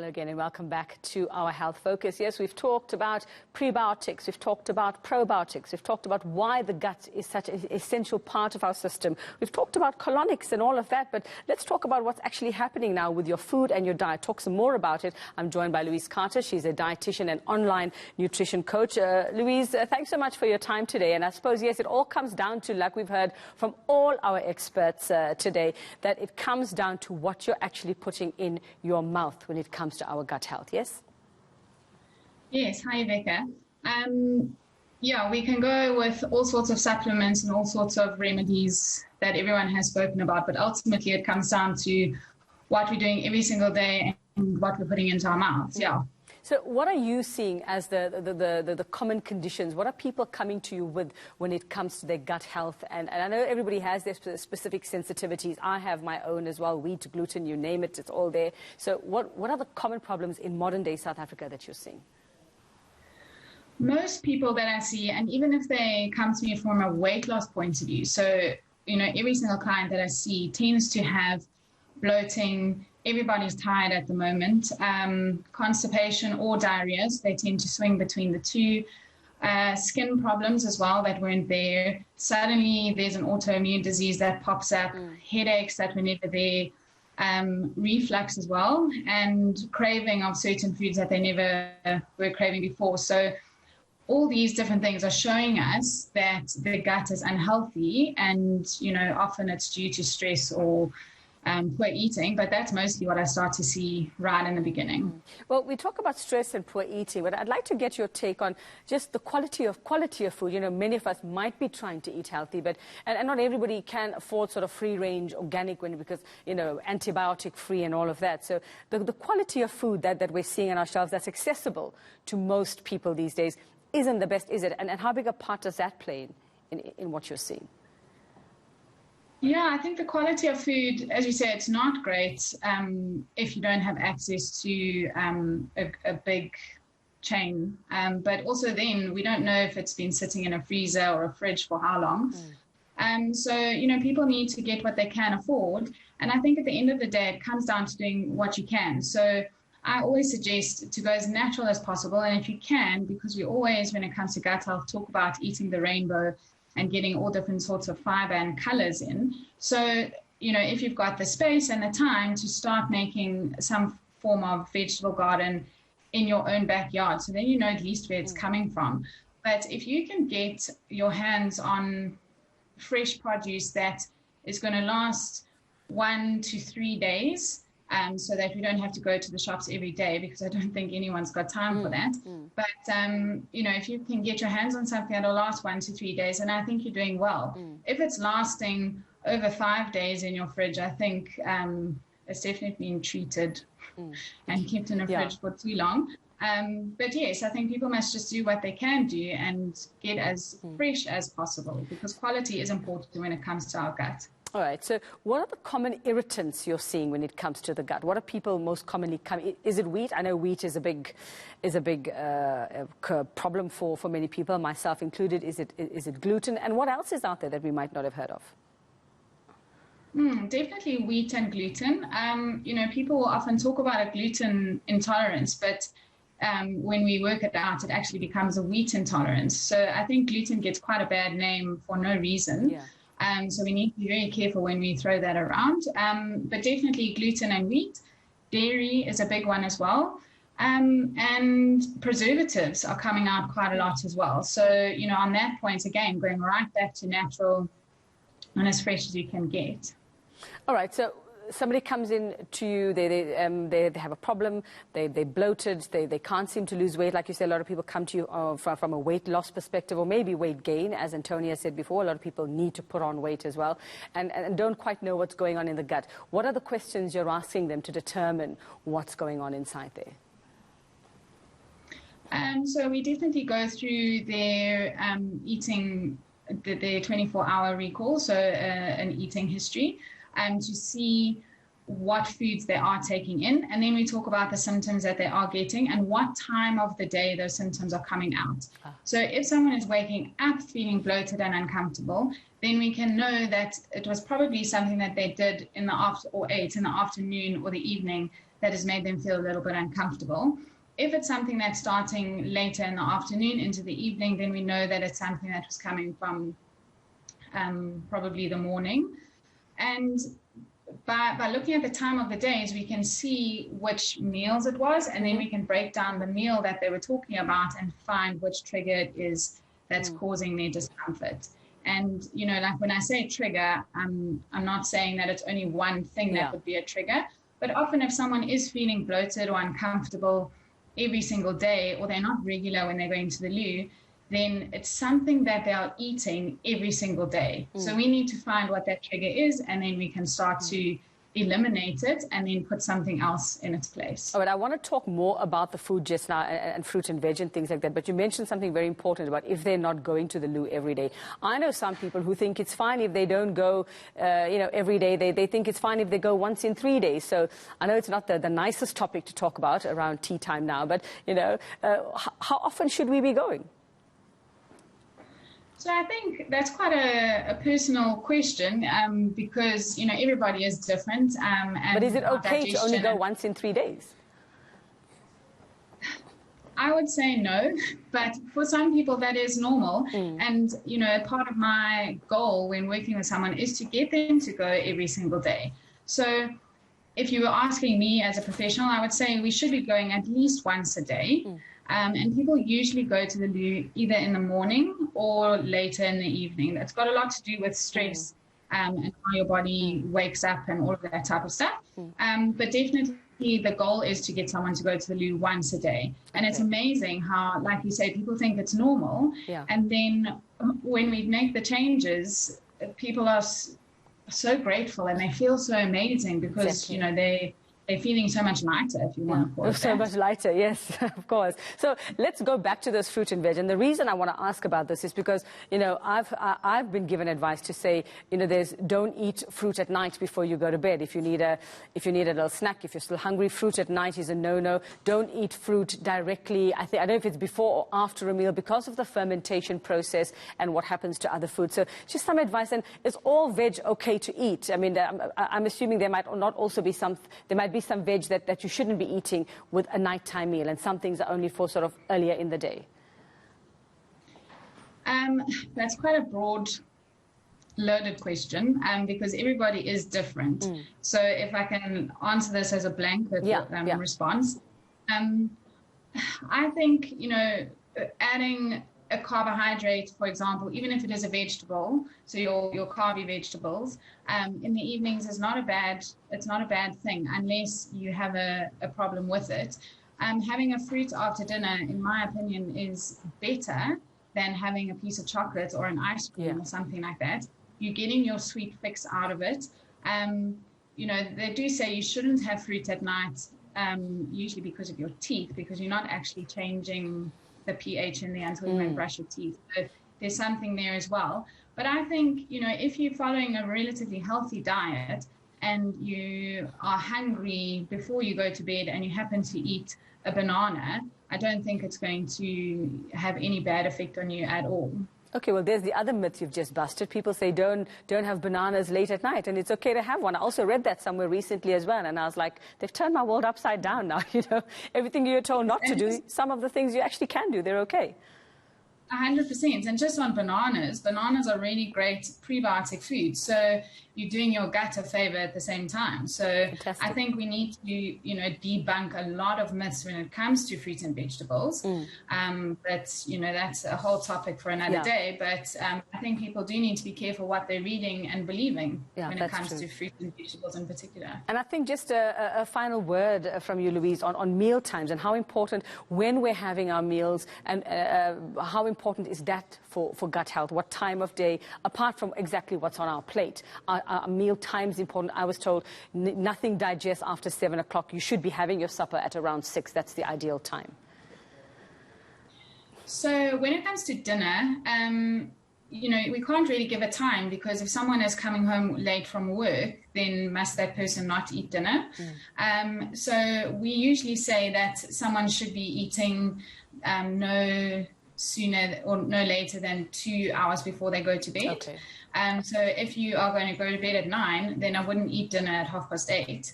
Hello again and welcome back to our Health Focus. Yes, we've talked about prebiotics, we've talked about probiotics, we've talked about why the gut is such an essential part of our system. We've talked about colonics and all of that, but let's talk about what's actually happening now with your food and your diet. Talk some more about it. I'm joined by Louise Carter. She's a dietitian and online nutrition coach. Louise, thanks so much for your time today. And I suppose, yes, it all comes down to, like we've heard from all our experts today, that it comes down to what you're actually putting in your mouth when it comes to our gut health, yes? Yes, hi Becca. Yeah, we can go with all sorts of supplements and all sorts of remedies that everyone has spoken about, but ultimately it comes down to what we're doing every single day and what we're putting into our mouths, yeah. So what are you seeing as the common conditions? What are people coming to you with when it comes to their gut health? And I know everybody has their specific sensitivities. I have my own as well, wheat, gluten, you name it, it's all there. So what are the common problems in modern-day South Africa that you're seeing? Most people that I see, and even if they come to me from a weight loss point of view, so, you know, every single client that I see tends to have bloating. Everybody's tired at the moment. Constipation or diarrheas, they tend to swing between the two. Skin problems as well that weren't there. Suddenly there's an autoimmune disease that pops up, headaches that were never there, reflux as well, and craving of certain foods that they never were craving before. So all these different things are showing us that the gut is unhealthy, and, you know, often it's due to stress or poor eating, but that's mostly what I start to see right in the beginning. Well, we talk about stress and poor eating, but I'd like to get your take on just the quality of food. You know, many of us might be trying to eat healthy, but and not everybody can afford sort of free-range organic because, you know, antibiotic-free and all of that. So the quality of food that we're seeing on our shelves that's accessible to most people these days isn't the best, is it? And how big a part does that play in what you're seeing? Yeah, I think the quality of food, as you say, it's not great if you don't have access to a big chain. But also then we don't know if it's been sitting in a freezer or a fridge for how long. So, you know, people need to get what they can afford. And I think at the end of the day, it comes down to doing what you can. So I always suggest to go as natural as possible. And if you can, because we always, when it comes to gut health, talk about eating the rainbow and getting all different sorts of fiber and colors in. So, you know, if you've got the space and the time to start making some form of vegetable garden in your own backyard, so then you know at least where it's coming from. But if you can get your hands on fresh produce that is going to last 1 to 3 days, so that we don't have to go to the shops every day, because I don't think anyone's got time for that. But, you know, if you can get your hands on something that'll last 1 to 3 days, and I think you're doing well. If it's lasting over 5 days in your fridge, I think it's definitely been treated and kept in a fridge for too long. But yes, I think people must just do what they can do and get as fresh as possible, because quality is important when it comes to our gut. All right. So what are the common irritants you're seeing when it comes to the gut? What are people most commonly coming? Is it wheat? I know wheat is a big problem for many people, myself included. Is it gluten? And what else is out there that we might not have heard of? Definitely wheat and gluten. You know, people will often talk about a gluten intolerance, but when we work it out, it actually becomes a wheat intolerance. So I think gluten gets quite a bad name for no reason. Yeah. So we need to be very careful when we throw that around. But definitely gluten and wheat. Dairy is a big one as well. And preservatives are coming out quite a lot as well. So, you know, on that point, again, going right back to natural and as fresh as you can get. All right. So somebody comes in to you, they have a problem, they're bloated, they can't seem to lose weight. Like you say, a lot of people come to you from a weight loss perspective, or maybe weight gain. As Antonia said before, a lot of people need to put on weight as well and don't quite know what's going on in the gut. What are the questions you're asking them to determine what's going on inside there? So we definitely go through their eating, their 24-hour recall, so an eating history, to see what foods they are taking in, and then we talk about the symptoms that they are getting and what time of the day those symptoms are coming out. So if someone is waking up feeling bloated and uncomfortable, then we can know that it was probably something that they did in the ate in the afternoon or the evening that has made them feel a little bit uncomfortable. If it's something that's starting later in the afternoon into the evening, then we know that it's something that was coming from probably the morning. And by looking at the time of the days, we can see which meals it was, and then we can break down the meal that they were talking about and find which trigger it is that's causing their discomfort. And, you know, like when I say trigger, I'm not saying that it's only one thing that would be a trigger, but often if someone is feeling bloated or uncomfortable every single day, or they're not regular when they're going to the loo, then it's something that they are eating every single day. So we need to find what that trigger is, and then we can start to eliminate it and then put something else in its place. All right, I want to talk more about the food just now and fruit and veg and things like that, but you mentioned something very important about if they're not going to the loo every day. I know some people who think it's fine if they don't go every day. They think it's fine if they go once in 3 days. So I know it's not the nicest topic to talk about around tea time now, but, you know, how often should we be going? So I think that's quite a personal question because, you know, everybody is different. But is it okay to only go once in 3 days? I would say no, but for some people that is normal. And, you know, part of my goal when working with someone is to get them to go every single day. So if you were asking me as a professional, I would say we should be going at least once a day. And people usually go to the loo either in the morning or later in the evening. That's got a lot to do with stress and how your body wakes up and all of that type of stuff. But definitely the goal is to get someone to go to the loo once a day. And it's amazing how, like you say, people think it's normal. And then when we make the changes, people are so grateful and they feel so amazing because, you know, they're feeling so much lighter, if you want to call it that. So much lighter, yes, of course. So let's go back to those fruit and veg. And the reason I want to ask about this is because, you know, I've been given advice to say, you know, don't eat fruit at night before you go to bed. If you need a little snack, if you're still hungry, fruit at night is a no-no. Don't eat fruit directly. I don't know if it's before or after a meal because of the fermentation process and what happens to other foods. So just some advice. And is all veg okay to eat? I mean, I'm assuming there might not also be some veg that you shouldn't be eating with a nighttime meal, and some things are only for sort of earlier in the day. That's quite a broad, loaded question because everybody is different. So if I can answer this as a blanket response, I think, you know, adding a carbohydrate, for example, even if it is a vegetable, so your carby vegetables, in the evenings is not a bad thing unless you have a problem with it. Having a fruit after dinner, in my opinion, is better than having a piece of chocolate or an ice cream or something like that. You're getting your sweet fix out of it. You know, they do say you shouldn't have fruit at night, usually because of your teeth, because you're not actually changing the pH in there until you brush your teeth. So there's something there as well. But I think, you know, if you're following a relatively healthy diet and you are hungry before you go to bed and you happen to eat a banana, I don't think it's going to have any bad effect on you at all. Okay, well, there's the other myth you've just busted. People say don't have bananas late at night, and it's okay to have one. I also read that somewhere recently as well, and I was like, they've turned my world upside down now. You know, everything you're told not to do, some of the things you actually can do, they're okay. 100%. And just on bananas are really great prebiotic food. So you're doing your gut a favor at the same time. So fantastic. I think we need to, you know, debunk a lot of myths when it comes to fruits and vegetables. But, you know, that's a whole topic for another day. But I think people do need to be careful what they're reading and believing when it comes to fruits and vegetables in particular. And I think just a final word from you, Louise, on meal times and how important when we're having our meals and how important is that for gut health? What time of day, apart from exactly what's on our plate, are meal times important? I was told nothing digests after 7 o'clock. You should be having your supper at around 6. That's the ideal time. So when it comes to dinner, you know, we can't really give a time, because if someone is coming home late from work, then must that person not eat dinner? So we usually say that someone should be eating no sooner or no later than 2 hours before they go to bed. Okay. So if you are going to go to bed at 9, then I wouldn't eat dinner at 8:30.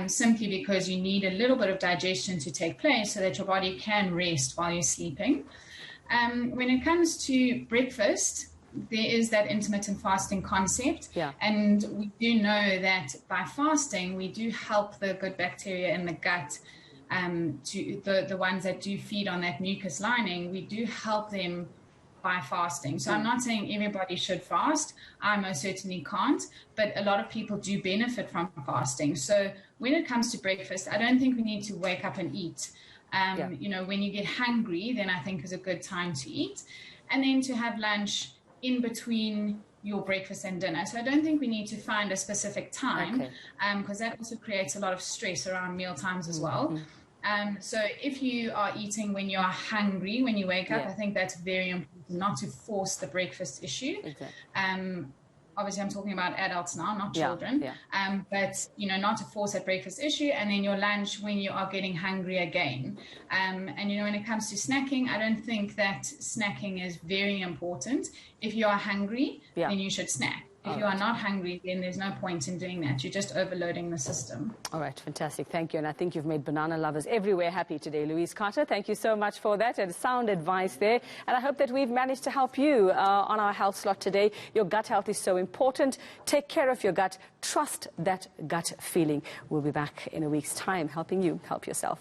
Simply because you need a little bit of digestion to take place so that your body can rest while you're sleeping. When it comes to breakfast, there is that intermittent fasting concept. Yeah. And we do know that by fasting, we do help the good bacteria in the gut, to the ones that do feed on that mucus lining, we do help them by fasting. So I'm not saying everybody should fast. I most certainly can't, but a lot of people do benefit from fasting. So when it comes to breakfast, I don't think we need to wake up and eat. You know, when you get hungry, then I think is a good time to eat. And then to have lunch in between your breakfast and dinner. So I don't think we need to find a specific time, because that also creates a lot of stress around meal times as well. So if you are eating when you are hungry, when you wake up, I think that's very important, not to force the breakfast issue. Obviously, I'm talking about adults now, not children. But, you know, not to force that breakfast issue. And then your lunch when you are getting hungry again. And, you know, when it comes to snacking, I don't think that snacking is very important. If you are hungry, then you should snack. If you are not hungry, then there's no point in doing that. You're just overloading the system. All right, fantastic. Thank you. And I think you've made banana lovers everywhere happy today, Louise Carter. Thank you so much for that and sound advice there. And I hope that we've managed to help you on our health slot today. Your gut health is so important. Take care of your gut. Trust that gut feeling. We'll be back in a week's time helping you help yourself.